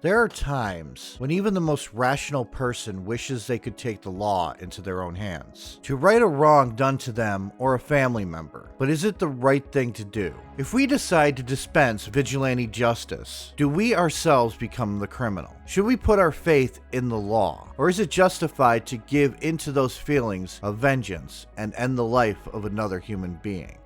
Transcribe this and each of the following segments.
There are times when even the most rational person wishes they could take the law into their own hands, to right a wrong done to them or a family member. But is it the right thing to do? If we decide to dispense vigilante justice, do we ourselves become the criminal? Should we put our faith in the law? Or is it justified to give into those feelings of vengeance and end the life of another human being?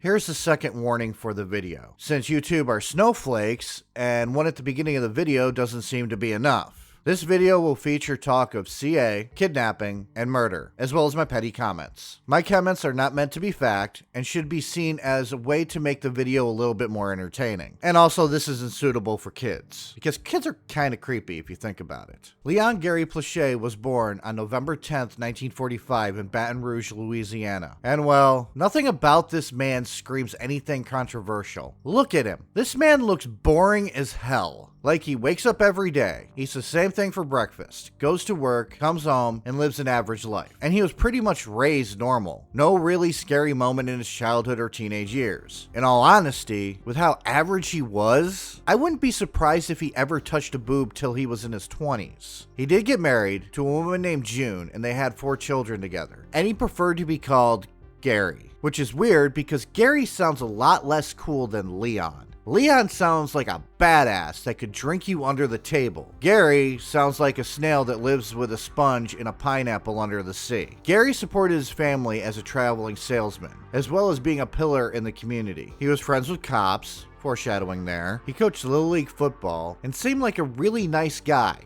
Here's the second warning for the video. Since YouTube are snowflakes, and one at the beginning of the video doesn't seem to be enough. This video will feature talk of CA, kidnapping, and murder, as well as my petty comments. My comments are not meant to be fact, and should be seen as a way to make the video a little bit more entertaining. And also, this isn't suitable for kids, because kids are kind of creepy if you think about it. Leon Gary Plauché was born on November 10th, 1945 in Baton Rouge, Louisiana. And well, nothing about this man screams anything controversial. Look at him. This man looks boring as hell. Like he wakes up every day, eats the same thing for breakfast, goes to work, comes home, and lives an average life. And he was pretty much raised normal. No really scary moment in his childhood or teenage years. In all honesty, with how average he was, I wouldn't be surprised if he ever touched a boob till he was in his 20s. He did get married to a woman named June, and they had 4 children together. And he preferred to be called Gary, which is weird because Gary sounds a lot less cool than Leon. Leon sounds like a badass that could drink you under the table. Gary sounds like a snail that lives with a sponge and a pineapple under the sea. Gary supported his family as a traveling salesman, as well as being a pillar in the community. He was friends with cops, foreshadowing there. He coached Little League football and seemed like a really nice guy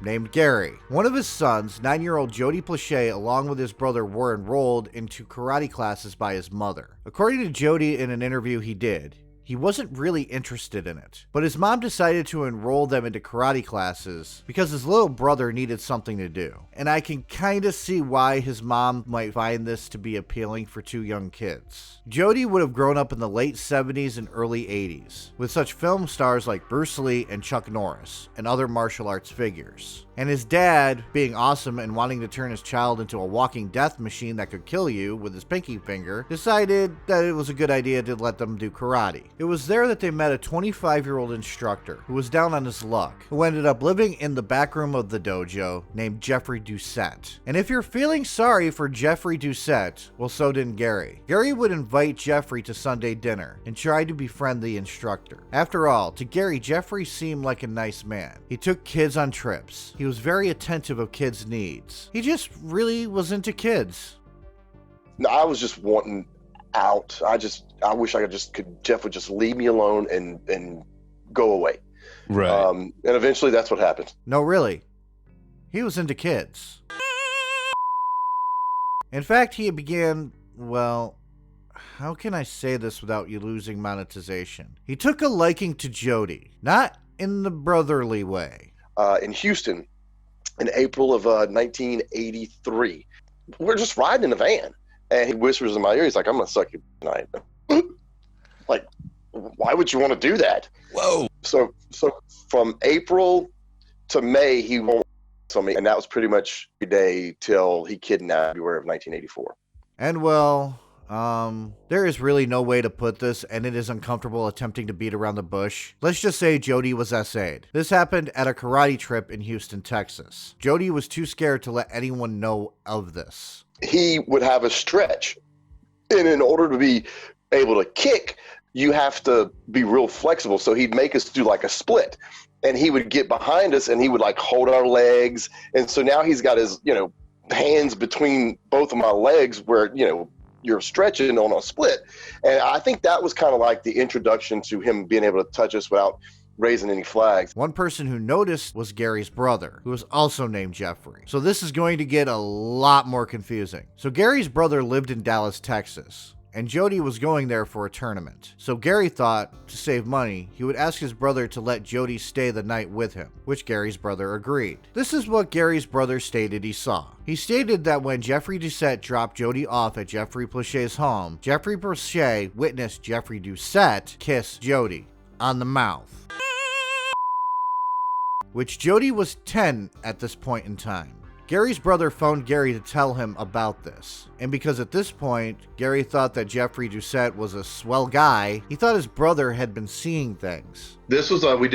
named Gary. One of his sons, 9-year-old Jody Plauché, along with his brother, were enrolled into karate classes by his mother. According to Jody in an interview he did, he wasn't really interested in it, but his mom decided to enroll them into karate classes because his little brother needed something to do. And I can kinda see why his mom might find this to be appealing for 2 young kids. Jody would have grown up in the late 70s and early 80s, with such film stars like Bruce Lee and Chuck Norris, and other martial arts figures. And his dad, being awesome and wanting to turn his child into a walking death machine that could kill you with his pinky finger, decided that it was a good idea to let them do karate. It was there that they met a 25-year-old instructor who was down on his luck, who ended up living in the back room of the dojo, named Jeffrey Doucette. And if you're feeling sorry for Jeffrey Doucette, well, so did Gary. Gary would invite Jeffrey to Sunday dinner and try to befriend the instructor. After all, to Gary, Jeffrey seemed like a nice man. He took kids on trips. He was very attentive of kids' needs. He just really was into kids. No, I was just wanting out. I wish Jeff would just leave me alone and go away. Right. And eventually that's what happened. No, really. He was into kids. In fact, he began, well, how can I say this without you losing monetization? He took a liking to Jody, not in the brotherly way. In Houston, in April of 1983, we're just riding in a van, and he whispers in my ear, he's like, "I'm gonna suck you tonight." Like, why would you want to do that? Whoa. So from April to May, he won't on me, and that was pretty much every day till he kidnapped February of 1984. And well, there is really no way to put this, and it is uncomfortable attempting to beat around the bush. Let's just say Jody was SA'd. This happened at a karate trip in Houston, Texas. Jody was too scared to let anyone know of this. He would have a stretch, and in order to be able to kick, you have to be real flexible. So he'd make us do like a split, and he would get behind us and he would like hold our legs. And so now he's got his, hands between both of my legs where, you're stretching on a split. And I think that was kind of like the introduction to him being able to touch us without raising any flags. One person who noticed was Gary's brother, who was also named Jeffrey. So this is going to get a lot more confusing. So Gary's brother lived in Dallas, Texas, and Jody was going there for a tournament. So Gary thought, to save money, he would ask his brother to let Jody stay the night with him, which Gary's brother agreed. This is what Gary's brother stated he saw. He stated that when Jeffrey Doucette dropped Jody off at Jeffrey Plauché's home, Jeffrey Plauché witnessed Jeffrey Doucette kiss Jody on the mouth, which Jody was 10 at this point in time. Gary's brother phoned Gary to tell him about this, and because at this point, Gary thought that Jeffrey Doucette was a swell guy, he thought his brother had been seeing things. This was, we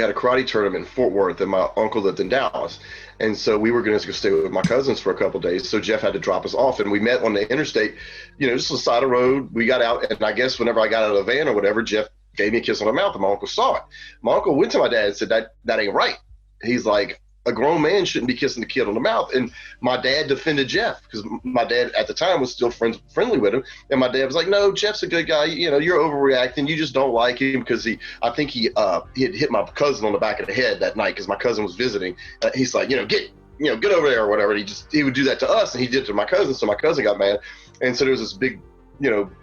had a karate tournament in Fort Worth, and my uncle lived in Dallas. And so we were going to go stay with my cousins for a couple of days. So Jeff had to drop us off, and we met on the interstate, just on the side of the road. We got out, and I guess whenever I got out of the van or whatever, Jeff gave me a kiss on the mouth, and my uncle saw it. My uncle went to my dad and said, that ain't right. He's like, a grown man shouldn't be kissing the kid on the mouth. And my dad defended Jeff because my dad at the time was still friendly with him. And my dad was like, no, Jeff's a good guy. You're overreacting. You just don't like him because I think he had hit my cousin on the back of the head that night because my cousin was visiting. He's like, get over there or whatever. And he would do that to us, and he did it to my cousin. So my cousin got mad. And so there was this big,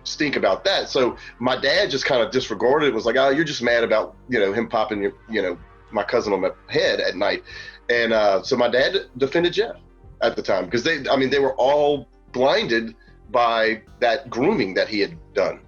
stink about that. So my dad just kind of disregarded it. Was like, oh, you're just mad about, him popping my cousin on my head at night. And so my dad defended Jeff at the time because they were all blinded by that grooming that he had done.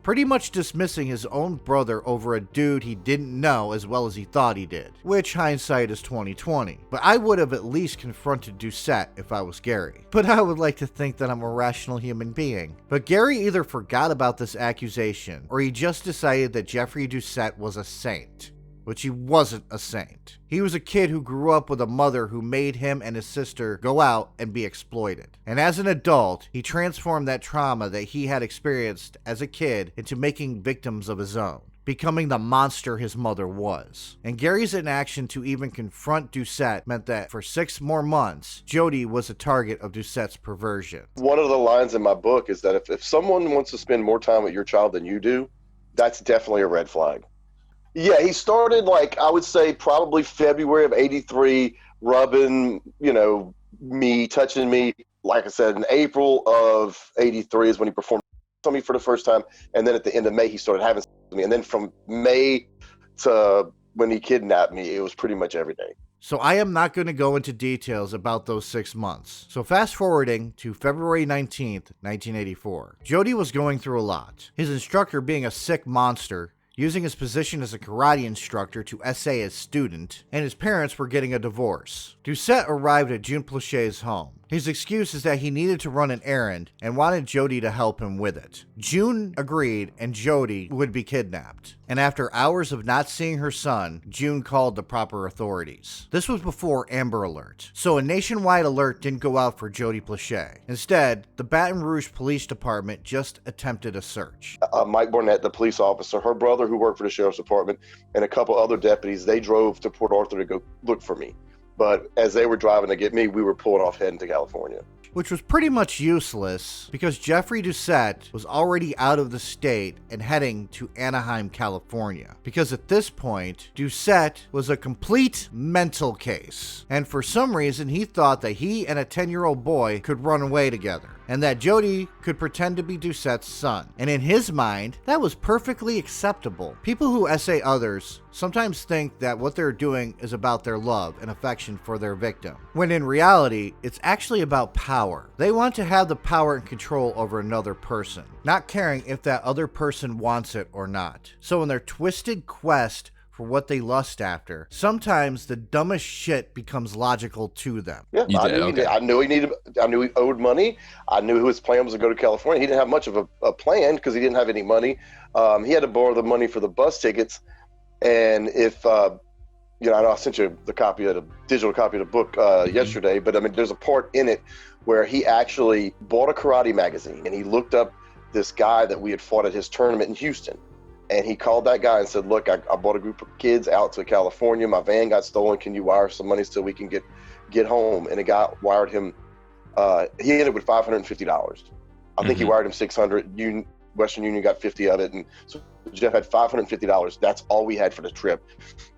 Pretty much dismissing his own brother over a dude he didn't know as well as he thought he did, which hindsight is 20/20. But I would have at least confronted Doucette if I was Gary. But I would like to think that I'm a rational human being. But Gary either forgot about this accusation or he just decided that Jeffrey Doucette was a saint. Which he wasn't a saint. He was a kid who grew up with a mother who made him and his sister go out and be exploited. And as an adult, he transformed that trauma that he had experienced as a kid into making victims of his own, becoming the monster his mother was. And Gary's inaction to even confront Doucette meant that for 6 more months, Jody was a target of Doucette's perversion. One of the lines in my book is that if someone wants to spend more time with your child than you do, that's definitely a red flag. Yeah, he started, I would say probably February of 83, rubbing, me, touching me. Like I said, in April of 83 is when he performed on me for the first time. And then at the end of May, he started having sex with me. And then from May to when he kidnapped me, it was pretty much every day. So I am not going to go into details about those 6 months. So fast forwarding to February 19th, 1984. Jody was going through a lot. His instructor being a sick monster, using his position as a karate instructor to essay his student, and his parents were getting a divorce. Doucette arrived at June Plauché's home. His excuse is that he needed to run an errand and wanted Jody to help him with it. June agreed and Jody would be kidnapped. And after hours of not seeing her son, June called the proper authorities. This was before Amber Alert, so a nationwide alert didn't go out for Jody Plauché. Instead, the Baton Rouge Police Department just attempted a search. Mike Barnett, the police officer, her brother who worked for the sheriff's department, and a couple other deputies, they drove to Port Arthur to go look for me. But as they were driving to get me, we were pulling off heading to California. Which was pretty much useless because Jeffrey Doucette was already out of the state and heading to Anaheim, California. Because at this point, Doucette was a complete mental case. And for some reason, he thought that he and a 10-year-old boy could run away together, and that Jody could pretend to be Doucette's son. And in his mind, that was perfectly acceptable. People who essay others sometimes think that what they're doing is about their love and affection for their victim, when in reality, it's actually about power. They want to have the power and control over another person, not caring if that other person wants it or not. So in their twisted quest for what they lust after, sometimes the dumbest shit becomes logical to them. Yeah, I knew he owed money. I knew his plan was to go to California. He didn't have much of a plan because he didn't have any money. He had to borrow the money for the bus tickets. And if, I know I sent you the digital copy of the book yesterday, but there's a part in it where he actually bought a karate magazine and he looked up this guy that we had fought at his tournament in Houston. And he called that guy and said, look, I bought a group of kids out to California. My van got stolen. Can you wire some money so we can get home? And the guy wired him. He ended with $550. I think he wired him $600. Western Union got 50 of it, and so Jeff had $550. That's all we had for the trip.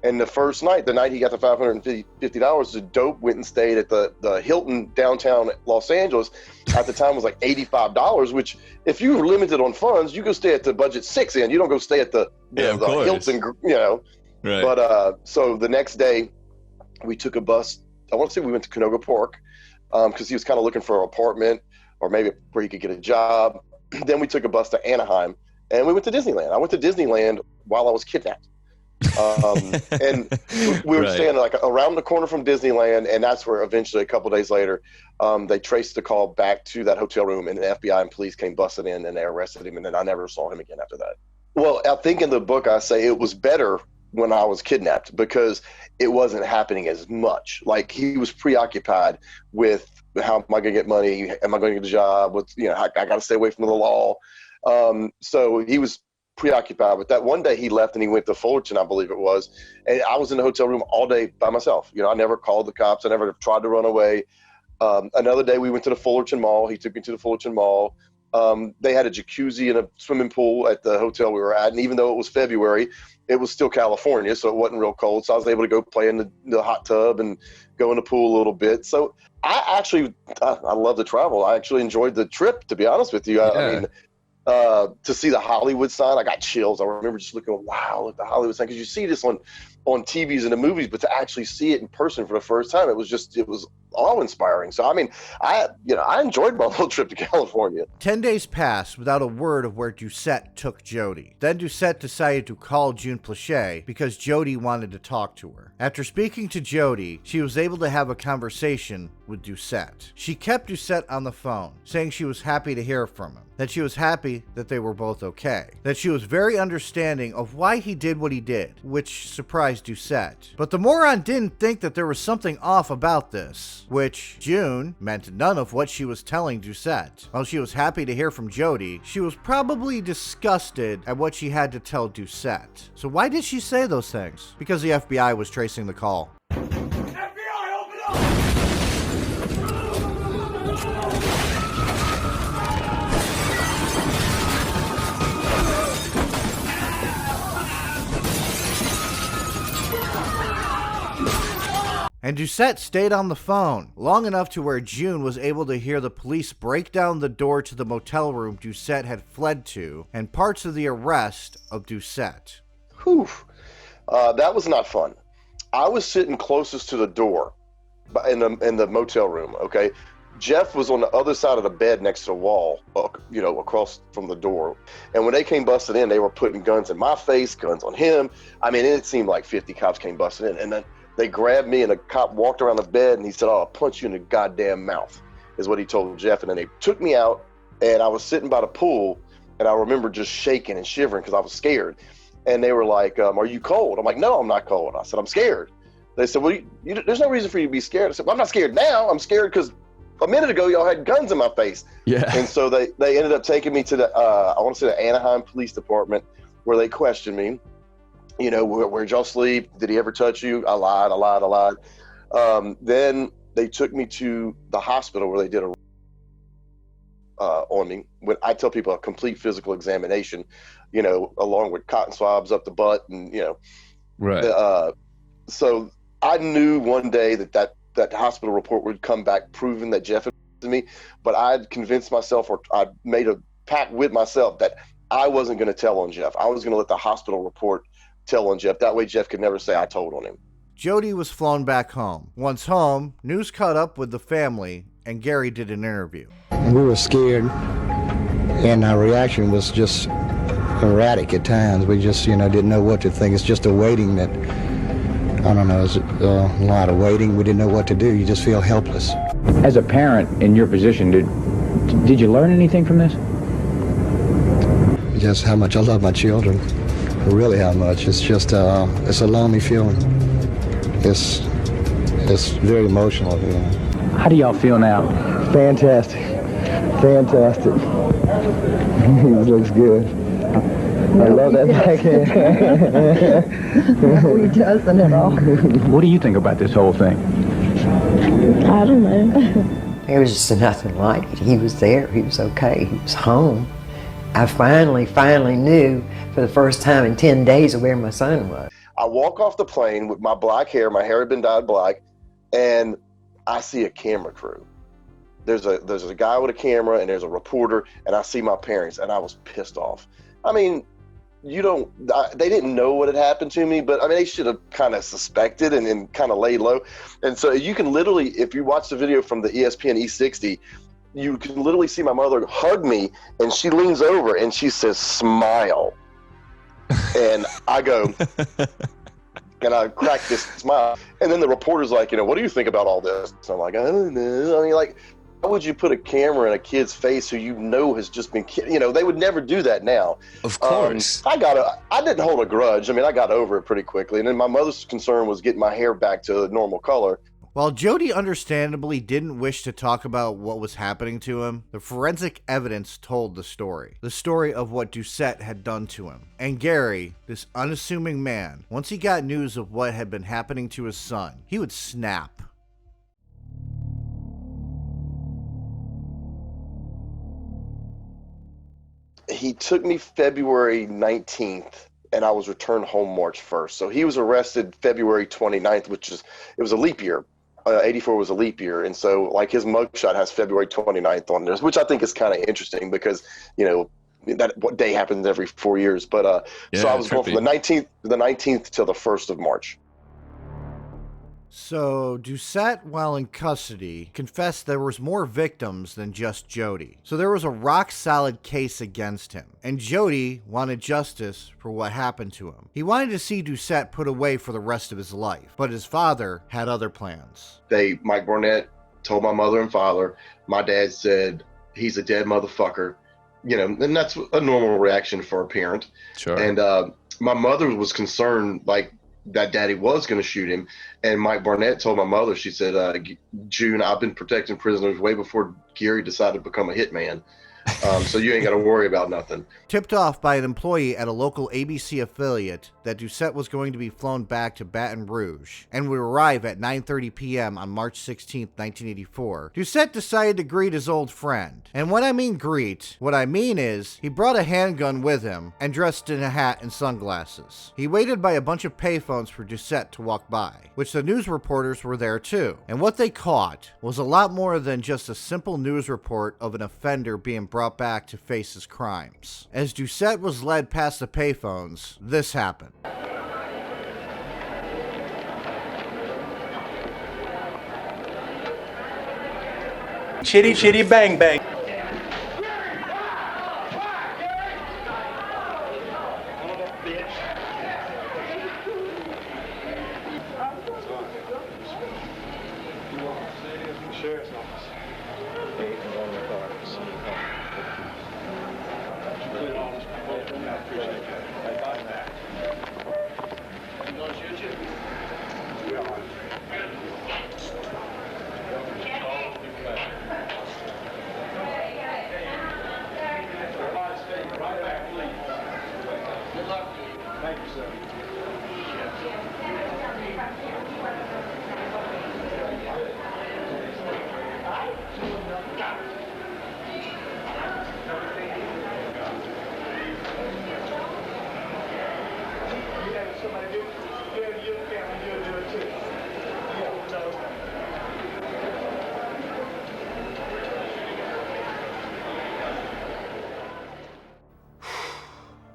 And the first night, the night he got the $550, the dope went and stayed at the Hilton downtown Los Angeles. At the time was like $85, which if you were limited on funds, you go stay at the budget 6 Inn. You don't go stay at the Hilton, Right. But so the next day we took a bus. I want to say we went to Canoga Park because he was kind of looking for an apartment or maybe where he could get a job. Then we took a bus to Anaheim and we went to Disneyland. I went to Disneyland while I was kidnapped. And we were staying like around the corner from Disneyland, and that's where eventually a couple days later they traced the call back to that hotel room, and the FBI and police came busting in and they arrested him, and then I never saw him again after that. Well, I think in the book I say it was better when I was kidnapped because it wasn't happening as much. Like he was preoccupied with how am I going to get money? Am I going to get a job? I got to stay away from the law. So he was preoccupied with that. One day he left and he went to Fullerton, I believe it was, and I was in the hotel room all day by myself. I never called the cops. I never tried to run away. Another day we went to the Fullerton Mall. He took me to the Fullerton Mall. They had a jacuzzi and a swimming pool at the hotel we were at, and even though it was February, it was still California, so it wasn't real cold. So I was able to go play in the hot tub and go in the pool a little bit. So I love to travel. I actually enjoyed the trip, to be honest with you. I mean, to see the Hollywood sign, I got chills. I remember just looking, wow, look, the Hollywood sign, because you see this on TVs and the movies, but to actually see it in person for the first time, it was awe-inspiring. So I mean, I enjoyed my little trip to California. 10 days passed without a word of where Doucette took Jody. Then Doucette decided to call Jody Plauché because Jody wanted to talk to her. After speaking to Jody, she was able to have a conversation with Doucette. She kept Doucette on the phone, saying she was happy to hear from him, that she was happy that they were both okay, that she was very understanding of why he did what he did, which surprised Doucette. But the moron didn't think that there was something off about this, which June meant none of what she was telling Doucette. While she was happy to hear from Jody, she was probably disgusted at what she had to tell Doucette. So why did she say those things? Because the FBI was tracing the call. FBI, open up! And Doucette stayed on the phone long enough to where June was able to hear the police break down the door to the motel room Doucette had fled to and parts of the arrest of Doucette. Whew. That was not fun. I was sitting closest to the door in the motel room, okay? Jeff was on the other side of the bed next to the wall, across from the door. And when they came busting in, they were putting guns in my face, guns on him. I mean, it seemed like 50 cops came busting in. And then they grabbed me and the cop walked around the bed and he said, "Oh, I'll punch you in the goddamn mouth," is what he told Jeff. And then they took me out and I was sitting by the pool and I remember just shaking and shivering because I was scared. And they were like, "Are you cold?" I'm like, "No, I'm not cold." I said, "I'm scared." They said, "Well, there's no reason for you to be scared." I said, "Well, I'm not scared now. I'm scared because a minute ago y'all had guns in my face." Yeah. And so they ended up taking me to I want to say the Anaheim Police Department, where they questioned me. Where'd y'all sleep? Did he ever touch you? I lied. Then they took me to the hospital where they did on me. When I tell people a complete physical examination, along with cotton swabs up the butt and, Right. So I knew one day that hospital report would come back proving that Jeff had me, but I'd convinced myself, or I made a pact with myself that I wasn't going to tell on Jeff. I was going to let the hospital report tell on Jeff. That way Jeff could never say I told on him. Jody was flown back home. Once home, news caught up with the family and Gary did an interview. We were scared and our reaction was just erratic at times. We just, didn't know what to think. It's just a waiting that, I don't know, it's a lot of waiting. We didn't know what to do. You just feel helpless. As a parent in your position, did you learn anything from this? Just how much I love my children. Really how much. It's just, it's a lonely feeling. It's very emotional. How do y'all feel now? Fantastic. It looks good. I love that back No, he doesn't at all. What do you think about this whole thing? I don't know. There was just nothing like it. He was there. He was okay. He was home. I finally knew for the first time in 10 days where my son was. I walk off the plane with my black hair. My hair had been dyed black, and I see a camera crew. There's a guy with a camera, and there's a reporter, and I see my parents, and I was pissed off. I mean, they didn't know what had happened to me, but I mean, they should have kind of suspected and kind of laid low. And so you can literally, if you watch the video from the ESPN E60, you can literally see my mother hug me, and she leans over and she says, "Smile." And I go, and I crack this smile. And then the reporter's like, what do you think about all this? So I'm like, I don't know. I mean, like, how would you put a camera in a kid's face who has just been, they would never do that now. Of course. I didn't hold a grudge. I mean, I got over it pretty quickly. And then my mother's concern was getting my hair back to a normal color. While Jody understandably didn't wish to talk about what was happening to him, the forensic evidence told the story of what Doucette had done to him. And Gary, this unassuming man, once he got news of what had been happening to his son, he would snap. He took me February 19th. And I was returned home March 1st. So he was arrested February 29th, it was a leap year. 84 was a leap year. And so like his mugshot has February 29th on there, which I think is kind of interesting because, that what day happens every 4 years. But so I was going from the 19th till the 1st of March. So, Doucette, while in custody, confessed there was more victims than just Jody. So there was a rock-solid case against him, and Jody wanted justice for what happened to him. He wanted to see Doucette put away for the rest of his life, but his father had other plans. Mike Barnett told my mother and father, my dad said, he's a dead motherfucker. And that's a normal reaction for a parent. Sure. And my mother was concerned, like, that daddy was going to shoot him. And Mike Barnett told my mother, she said, June, I've been protecting prisoners way before Gary decided to become a hitman. So you ain't got to worry about nothing. Tipped off by an employee at a local ABC affiliate that Doucette was going to be flown back to Baton Rouge and would arrive at 9:30 p.m. on March 16, 1984, Doucette decided to greet his old friend. And when I mean greet, what I mean is he brought a handgun with him and dressed in a hat and sunglasses. He waited by a bunch of payphones for Doucette to walk by, which the news reporters were there too. And what they caught was a lot more than just a simple news report of an offender being brought back to face his crimes. As Doucette was led past the payphones, this happened. Chitty chitty bang bang.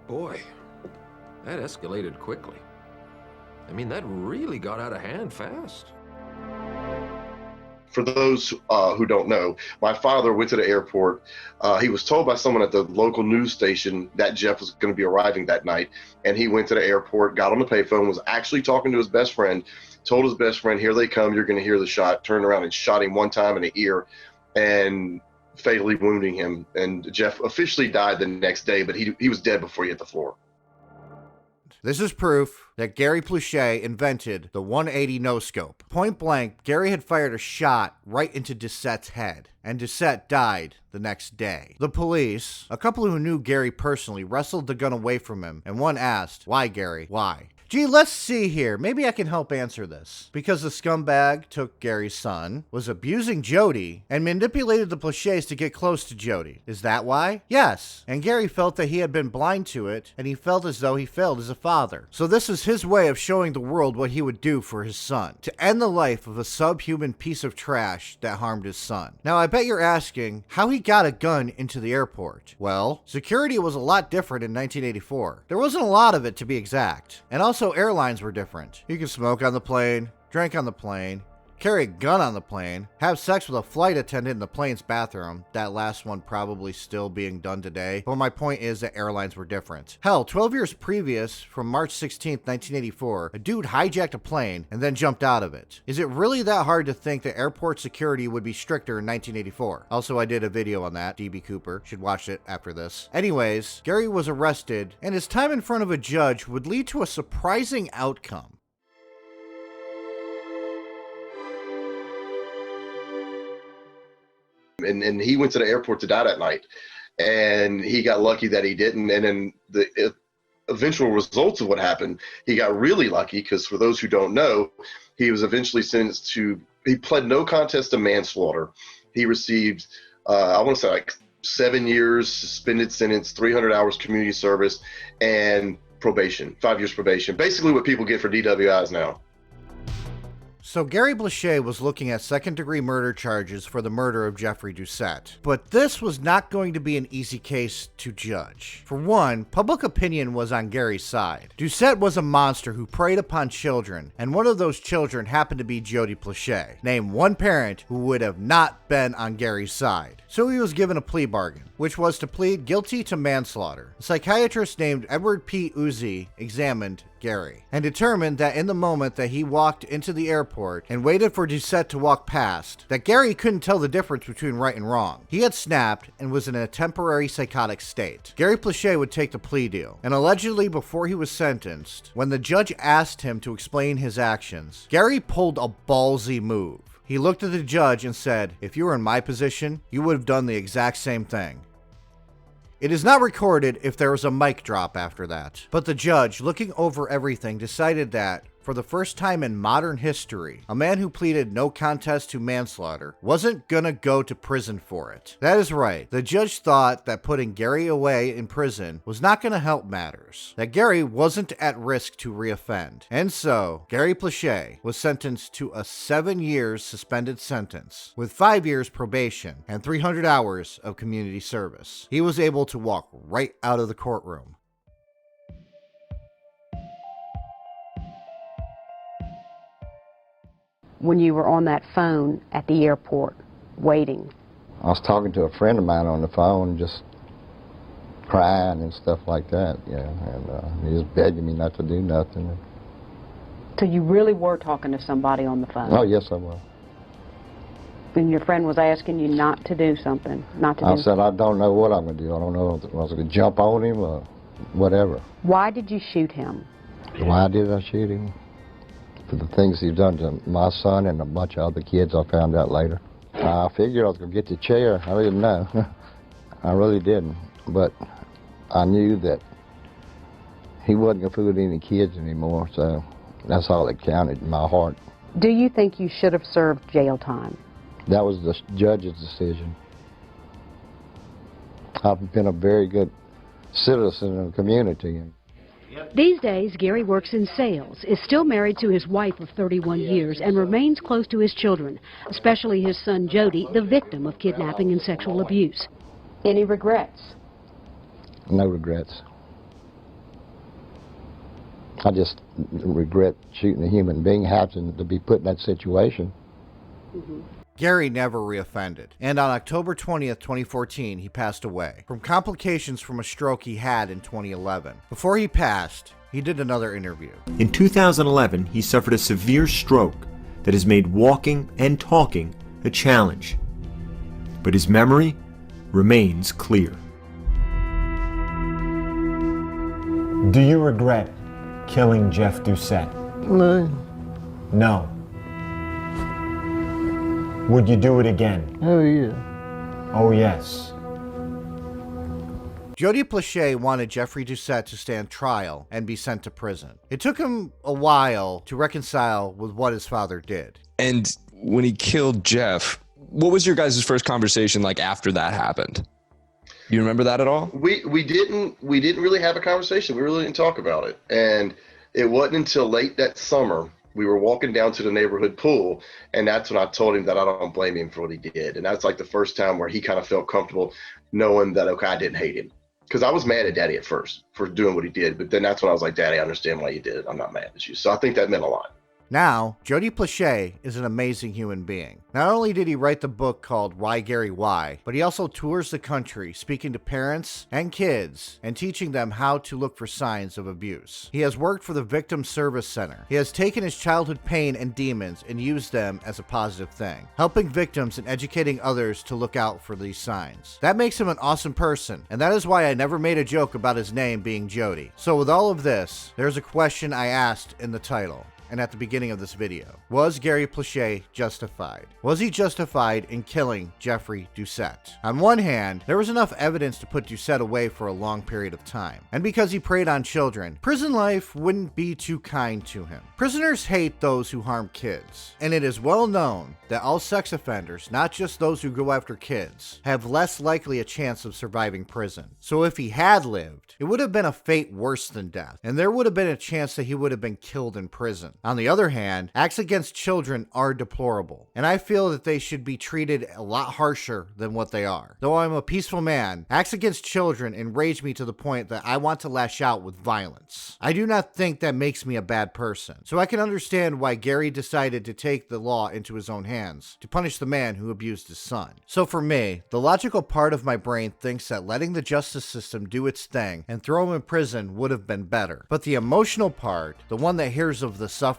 Boy, that escalated quickly. I mean, that really got out of hand fast. For those who don't know, my father went to the airport. He was told by someone at the local news station that Jeff was going to be arriving that night. And he went to the airport, got on the payphone, was actually talking to his best friend, told his best friend, here they come, you're going to hear the shot, turned around and shot him one time in the ear and fatally wounding him. And Jeff officially died the next day, but he was dead before he hit the floor. This is proof that Jody Plauché invented the 180 no-scope. Point blank, Gary had fired a shot right into Doucette's head, and Doucette died the next day. The police, a couple who knew Gary personally, wrestled the gun away from him, and one asked, "Why, Gary? Why?" Gee, let's see here. Maybe I can help answer this. Because the scumbag took Gary's son, was abusing Jody, and manipulated the Plauchés to get close to Jody. Is that why? Yes. And Gary felt that he had been blind to it, and he felt as though he failed as a father. So this is his way of showing the world what he would do for his son. To end the life of a subhuman piece of trash that harmed his son. Now, I bet you're asking how he got a gun into the airport. Well, security was a lot different in 1984. There wasn't a lot of it, to be exact. And also, airlines were different. You could smoke on the plane, drink on the plane, carry a gun on the plane, have sex with a flight attendant in the plane's bathroom, that last one probably still being done today, but my point is that airlines were different. Hell, 12 years previous, from March 16th, 1984, a dude hijacked a plane and then jumped out of it. Is it really that hard to think that airport security would be stricter in 1984? Also, I did a video on that, DB Cooper, should watch it after this. Anyways, Gary was arrested, and his time in front of a judge would lead to a surprising outcome. And he went to the airport to die that night, and he got lucky that he didn't. And then the eventual results of what happened, he got really lucky because, for those who don't know, he was eventually sentenced to, he pled no contest to manslaughter. He received, I want to say like 7 years suspended sentence, 300 hours community service, and probation, 5 years probation. Basically what people get for DWIs now. So Gary Plauché was looking at second-degree murder charges for the murder of Jeffrey Doucette. But this was not going to be an easy case to judge. For one, public opinion was on Gary's side. Doucette was a monster who preyed upon children, and one of those children happened to be Jody Plauché. Name one parent who would have not been on Gary's side. So he was given a plea bargain, which was to plead guilty to manslaughter. A psychiatrist named Edward P. Uzi examined Gary and determined that in the moment that he walked into the airport and waited for Doucette to walk past, that Gary couldn't tell the difference between right and wrong. He had snapped and was in a temporary psychotic state. Gary Plauché would take the plea deal, and allegedly before he was sentenced, when the judge asked him to explain his actions, Gary pulled a ballsy move. He looked at the judge and said, "If you were in my position, you would have done the exact same thing." It is not recorded if there was a mic drop after that, but the judge, looking over everything, decided that, for the first time in modern history, a man who pleaded no contest to manslaughter wasn't gonna go to prison for it. That is right. The judge thought that putting Gary away in prison was not gonna help matters, that Gary wasn't at risk to reoffend. And so, Gary Plauché was sentenced to a 7 years suspended sentence, with 5 years probation and 300 hours of community service. He was able to walk right out of the courtroom. When you were on that phone at the airport waiting? I was talking to a friend of mine on the phone, just crying and stuff like that, and he was begging me not to do nothing. So you really were talking to somebody on the phone? Oh, yes, I was. And your friend was asking you not to do something, I said, I don't know what I'm going to do. I don't know if I was going to jump on him or whatever. Why did you shoot him? Why did I shoot him? For the things he's done to my son and a bunch of other kids, I found out later. I figured I was going to get the chair. I didn't know. I really didn't. But I knew that he wasn't going to fool any kids anymore, so that's all that counted in my heart. Do you think you should have served jail time? That was the judge's decision. I've been a very good citizen in the community. These days, Gary works in sales, is still married to his wife of 31 years, and remains close to his children, especially his son Jody, the victim of kidnapping and sexual abuse. Any regrets? No regrets. I just regret shooting a human being, having to be put in that situation. Gary never reoffended, and on October 20th, 2014, he passed away from complications from a stroke he had in 2011. Before he passed, he did another interview. In 2011, he suffered a severe stroke that has made walking and talking a challenge, but his memory remains clear. Do you regret killing Jeff Doucette? No. No. Would you do it again? Oh, yeah. Oh, yes. Jody Plauché wanted Jeffrey Doucette to stand trial and be sent to prison. It took him a while to reconcile with what his father did. And when he killed Jeff, what was your guys' first conversation like after that happened? Do you remember that at all? We didn't really have a conversation. We really didn't talk about it. And it wasn't until late that summer we were walking down to the neighborhood pool, and that's when I told him that I don't blame him for what he did. And that's like the first time where he kind of felt comfortable knowing that, okay, I didn't hate him. Because I was mad at Daddy at first for doing what he did, but then that's when I was like, Daddy, I understand why you did it. I'm not mad at you. So I think that meant a lot. Now, Jody Plauché is an amazing human being. Not only did he write the book called Why Gary Why, but he also tours the country speaking to parents and kids and teaching them how to look for signs of abuse. He has worked for the Victim Service Center. He has taken his childhood pain and demons and used them as a positive thing, helping victims and educating others to look out for these signs. That makes him an awesome person, and that is why I never made a joke about his name being Jody. So with all of this, there's a question I asked in the title and at the beginning of this video. Was Gary Plauché justified? Was he justified in killing Jeffrey Doucette? On one hand, there was enough evidence to put Doucette away for a long period of time. And because he preyed on children, prison life wouldn't be too kind to him. Prisoners hate those who harm kids. And it is well known that all sex offenders, not just those who go after kids, have less likely a chance of surviving prison. So if he had lived, it would have been a fate worse than death. And there would have been a chance that he would have been killed in prison. On the other hand, acts against children are deplorable, and I feel that they should be treated a lot harsher than what they are. Though I'm a peaceful man, acts against children enrage me to the point that I want to lash out with violence. I do not think that makes me a bad person, so I can understand why Gary decided to take the law into his own hands, to punish the man who abused his son. So for me, the logical part of my brain thinks that letting the justice system do its thing and throw him in prison would have been better. But the emotional part, the one that hears of the suffering,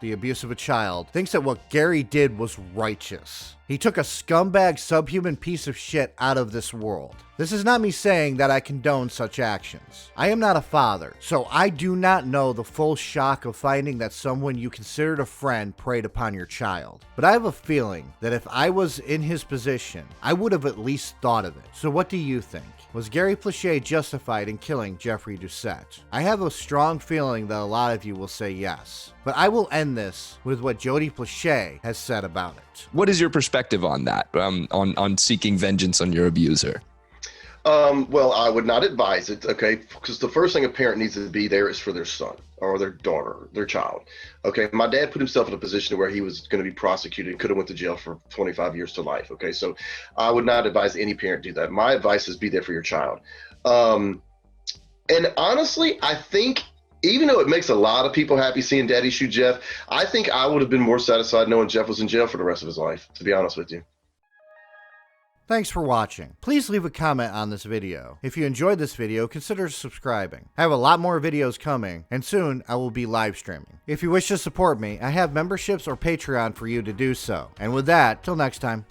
the abuse of a child, thinks that what Gary did was righteous. He took a scumbag, subhuman piece of shit out of this world. This is not me saying that I condone such actions. I am not a father, so I do not know the full shock of finding that someone you considered a friend preyed upon your child. But I have a feeling that if I was in his position, I would have at least thought of it. So what do you think? Was Gary Plauché justified in killing Jeffrey Doucette? I have a strong feeling that a lot of you will say yes. But I will end this with what Jody Plauché has said about it. What is your perspective on that, on seeking vengeance on your abuser? Well, I would not advise it, okay? Because the first thing a parent needs to be there is for their son or their daughter, their child. Okay, my dad put himself in a position where he was going to be prosecuted and could have went to jail for 25 years to life. Okay, so I would not advise any parent do that. My advice is be there for your child. And honestly, I think even though it makes a lot of people happy seeing Daddy shoot Jeff, I think I would have been more satisfied knowing Jeff was in jail for the rest of his life, to be honest with you. Thanks for watching. Please leave a comment on this video. If you enjoyed this video, consider subscribing. I have a lot more videos coming, and soon I will be live streaming. If you wish to support me, I have memberships or Patreon for you to do so. And with that, till next time.